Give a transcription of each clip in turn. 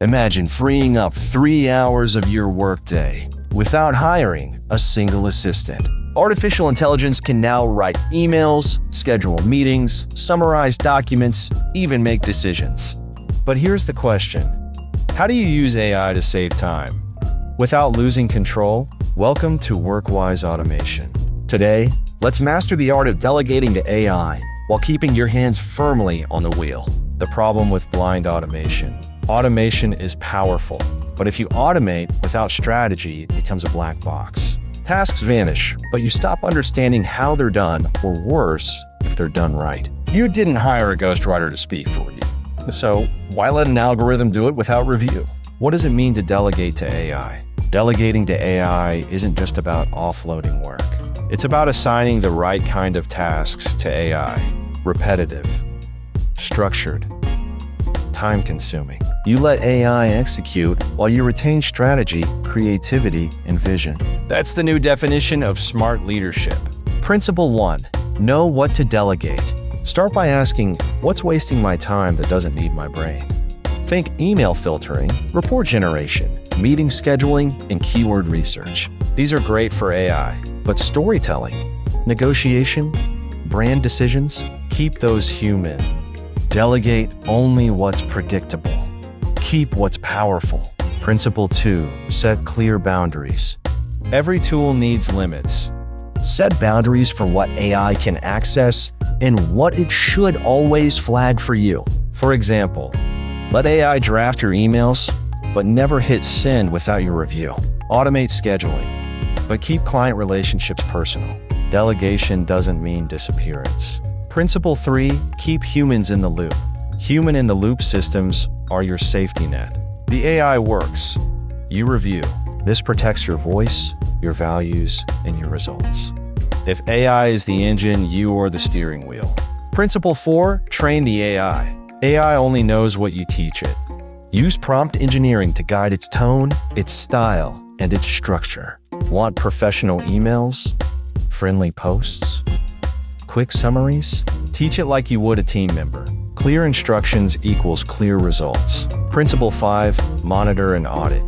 Imagine freeing up 3 hours of your workday without hiring a single assistant. Artificial intelligence can now write emails, schedule meetings, summarize documents, even make decisions. But here's the question: how do you use AI to save time without losing control? Welcome to WorkWise Automation. Today, let's master the art of delegating to AI while keeping your hands firmly on the wheel. The problem with blind automation. Automation is powerful, but if you automate without strategy, it becomes a black box. Tasks vanish, but you stop understanding how they're done, or worse, if they're done right. You didn't hire a ghostwriter to speak for you. So why let an algorithm do it without review? What does it mean to delegate to AI? Delegating to AI isn't just about offloading work. It's about assigning the right kind of tasks to AI. Repetitive, structured, time-consuming. You let AI execute while you retain strategy, creativity, and vision. That's the new definition of smart leadership. Principle 1. Know what to delegate. Start by asking, what's wasting my time that doesn't need my brain? Think email filtering, report generation, meeting scheduling, and keyword research. These are great for AI, but storytelling, negotiation, brand decisions, keep those human. Delegate only what's predictable. Keep what's powerful. Principle 2. Set clear boundaries. Every tool needs limits. Set boundaries for what AI can access and what it should always flag for you. For example, let AI draft your emails, but never hit send without your review. Automate scheduling, but keep client relationships personal. Delegation doesn't mean disappearance. Principle 3. Keep humans in the loop. Human-in-the-loop systems are your safety net. The AI works. You review. This protects your voice, your values, and your results. If AI is the engine, you are the steering wheel. Principle 4. Train the AI. AI only knows what you teach it. Use prompt engineering to guide its tone, its style, and its structure. Want professional emails? Friendly posts? Quick summaries? Teach it like you would a team member. Clear instructions equals clear results. Principle 5. Monitor and audit.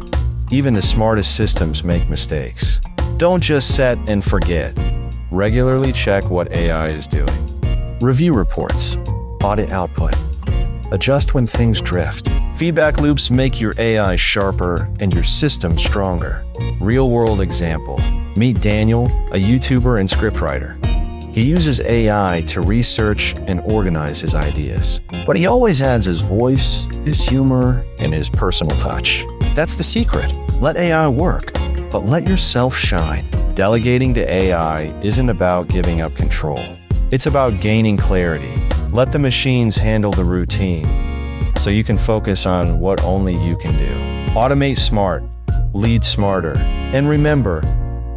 Even the smartest systems make mistakes. Don't just set and forget. Regularly check what AI is doing. Review reports. Audit output. Adjust when things drift. Feedback loops make your AI sharper and your system stronger. Real-world example. Meet Daniel, a YouTuber and scriptwriter. He uses AI to research and organize his ideas, but he always adds his voice, his humor, and his personal touch. That's the secret. Let AI work, but let yourself shine. Delegating to AI isn't about giving up control. It's about gaining clarity. Let the machines handle the routine, so you can focus on what only you can do. Automate smart, lead smarter, and remember,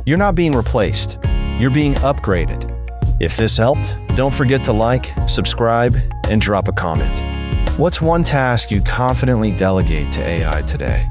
you're not being replaced, you're being upgraded. If this helped, don't forget to like, subscribe, and drop a comment. What's one task you confidently delegate to AI today?